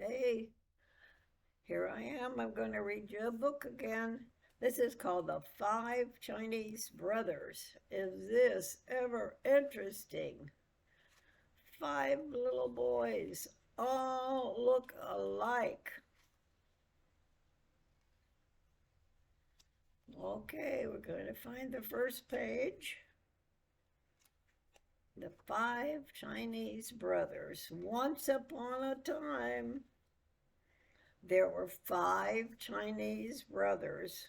Hey, here I am. I'm going to read you a book again. This is called The Five Chinese Brothers. Is this ever interesting? Five little boys all look alike. Okay, we're going to find the first page. The Five Chinese Brothers. Once upon a time, there were five Chinese brothers,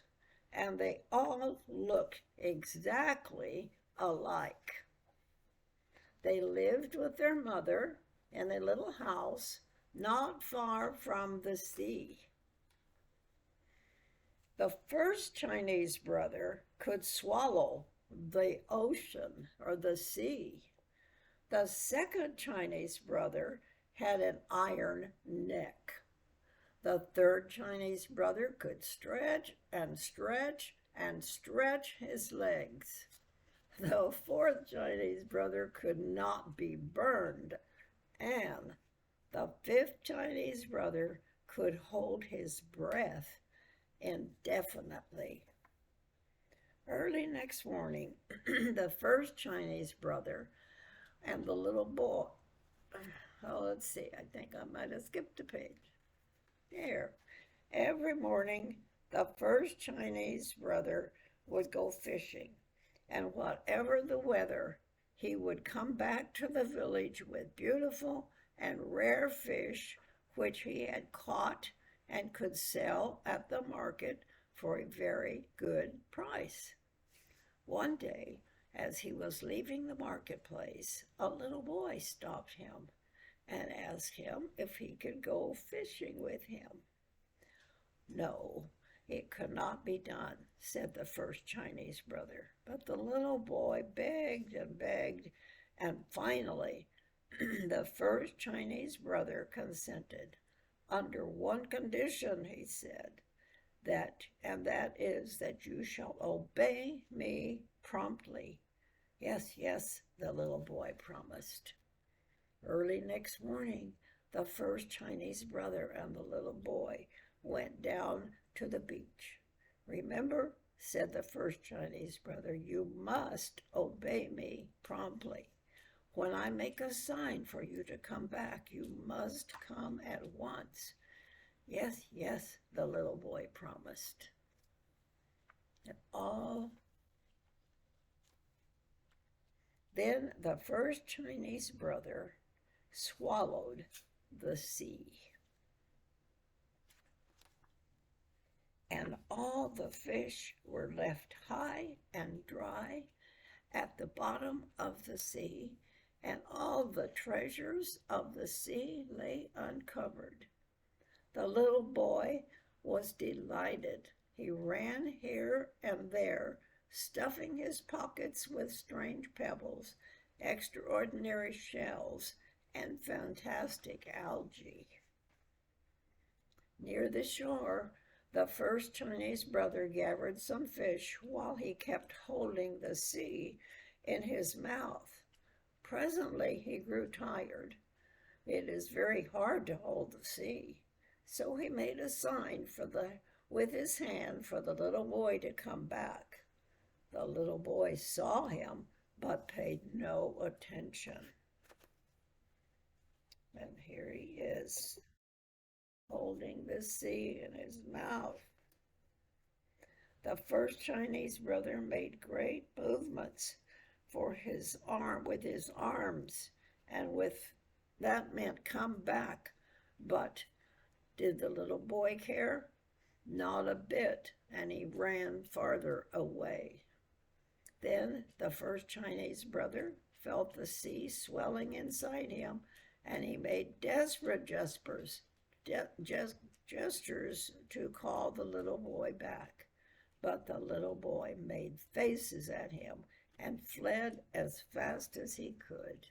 and they all looked exactly alike. They lived with their mother in a little house not far from the sea. The first Chinese brother could swallow the ocean or the sea. The second Chinese brother had an iron neck. The third Chinese brother could stretch and stretch and stretch his legs. The fourth Chinese brother could not be burned, and the fifth Chinese brother could hold his breath indefinitely. Early next morning, the first Chinese brother and the little boy, let's see, I think I might have skipped a page. Here, every morning, the first Chinese brother would go fishing, and whatever the weather, he would come back to the village with beautiful and rare fish which he had caught and could sell at the market for a very good price. One day, as he was leaving the marketplace, a little boy stopped him and asked him if he could go fishing with him. No, it could not be done, said the first Chinese brother. But the little boy begged and begged, and finally the first Chinese brother consented. Under one condition, he said, that is that you shall obey me promptly. Yes, yes, the little boy promised. Early next morning, the first Chinese brother and the little boy went down to the beach. Remember, said the first Chinese brother, you must obey me promptly. When I make a sign for you to come back, you must come at once. Yes, yes, the little boy promised. And then the first Chinese brother swallowed the sea. And all the fish were left high and dry at the bottom of the sea, and all the treasures of the sea lay uncovered. The little boy was delighted. He ran here and there, stuffing his pockets with strange pebbles, extraordinary shells, and fantastic algae. Near the shore, the first Chinese brother gathered some fish while he kept holding the sea in his mouth. Presently he grew tired. It is very hard to hold the sea. So he made a sign with his hand for the little boy to come back. The little boy saw him, but paid no attention. And here he is, holding the sea in his mouth. The first Chinese brother made great movements with his arms, and that meant come back. But did the little boy care? Not a bit, and he ran farther away. Then the first Chinese brother felt the sea swelling inside him, and he made desperate gestures to call the little boy back. But the little boy made faces at him and fled as fast as he could.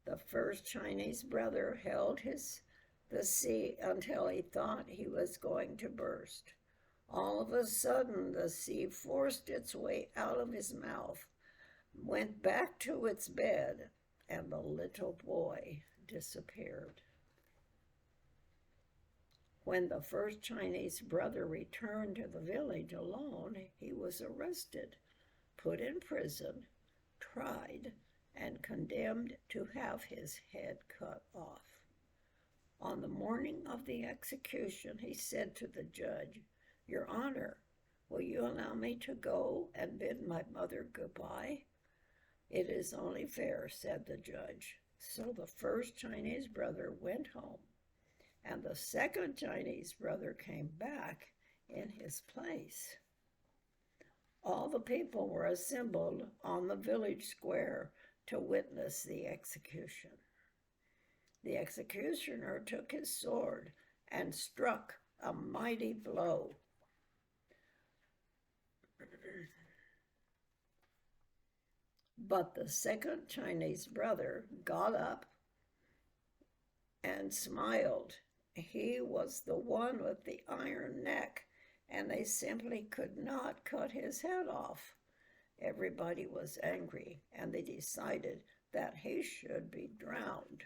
The first Chinese brother held the sea until he thought he was going to burst. All of a sudden, the sea forced its way out of his mouth, went back to its bed, and the little boy disappeared. When the first Chinese brother returned to the village alone, he was arrested, put in prison, tried, and condemned to have his head cut off. On the morning of the execution, he said to the judge, "Your Honor, will you allow me to go and bid my mother goodbye?" "It is only fair," said the judge. So the first Chinese brother went home, and the second Chinese brother came back in his place. All the people were assembled on the village square to witness the execution. The executioner took his sword and struck a mighty blow. But the second Chinese brother got up and smiled. He was the one with the iron neck, and they simply could not cut his head off. Everybody was angry, and they decided that he should be drowned.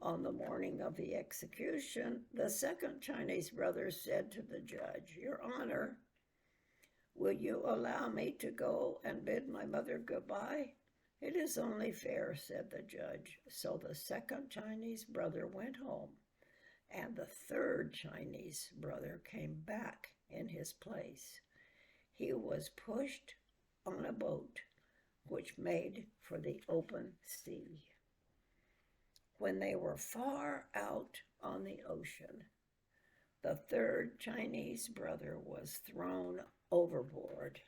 On the morning of the execution, the second Chinese brother said to the judge, "Your Honor, will you allow me to go and bid my mother goodbye?" "It is only fair," said the judge. So the second Chinese brother went home, and the third Chinese brother came back in his place. He was pushed on a boat, which made for the open sea. When they were far out on the ocean, the third Chinese brother was thrown overboard.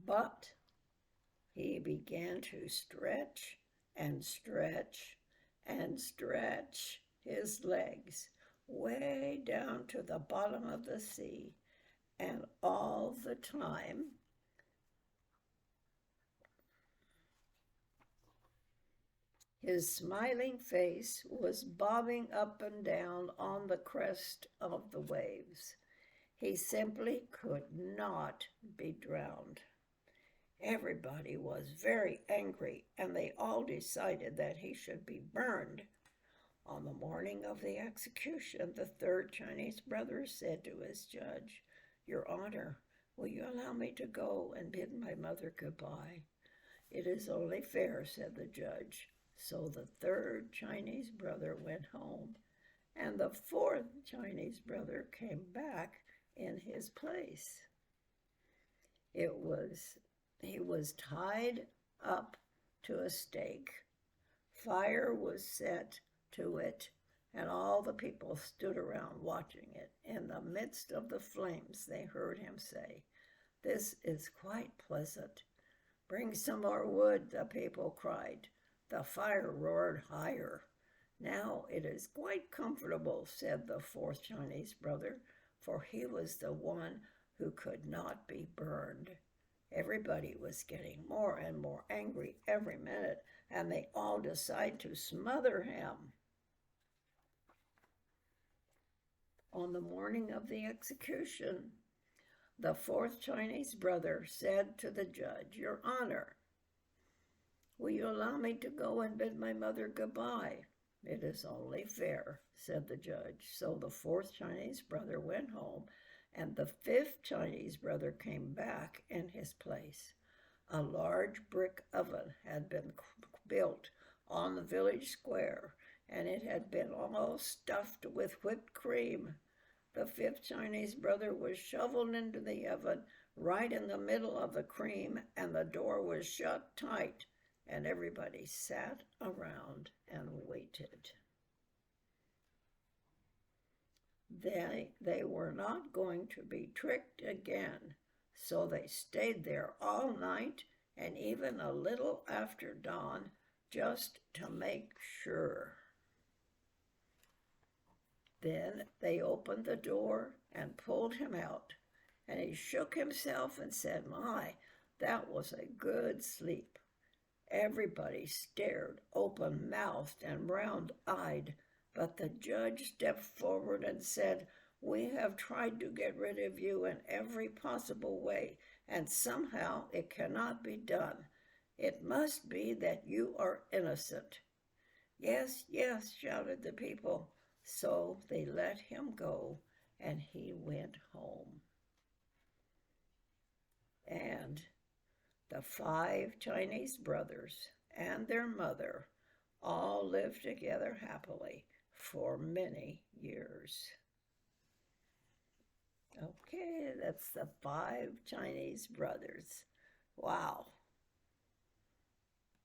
But he began to stretch and stretch and stretch his legs way down to the bottom of the sea, and all the time his smiling face was bobbing up and down on the crest of the waves. He simply could not be drowned. Everybody was very angry, and they all decided that he should be burned. On the morning of the execution, the third Chinese brother said to his judge, "Your Honor, will you allow me to go and bid my mother goodbye?" "It is only fair," said the judge. So the third Chinese brother went home, and the fourth Chinese brother came back in his place. He was tied up to a stake. Fire was set to it, and all the people stood around watching it. In the midst of the flames, they heard him say, "This is quite pleasant." "Bring some more wood," the people cried. The fire roared higher. "Now it is quite comfortable," said the fourth Chinese brother, for he was the one who could not be burned. Everybody was getting more and more angry every minute, and they all decided to smother him. On the morning of the execution, the fourth Chinese brother said to the judge, "Your Honor, will you allow me to go and bid my mother goodbye?" "It is only fair," said the judge. So the fourth Chinese brother went home, and the fifth Chinese brother came back in his place. A large brick oven had been built on the village square, and it had been all stuffed with whipped cream. The fifth Chinese brother was shoveled into the oven right in the middle of the cream, and the door was shut tight, and everybody sat around and waited. They were not going to be tricked again, so they stayed there all night and even a little after dawn, just to make sure. Then they opened the door and pulled him out, and he shook himself and said, "My, that was a good sleep." Everybody stared open-mouthed and round-eyed, but the judge stepped forward and said, "We have tried to get rid of you in every possible way, and somehow it cannot be done. It must be that you are innocent." Yes, yes, shouted the people. So they let him go, and he went home. And the five Chinese brothers and their mother all lived together happily for many years. Okay, that's the five Chinese brothers. Wow.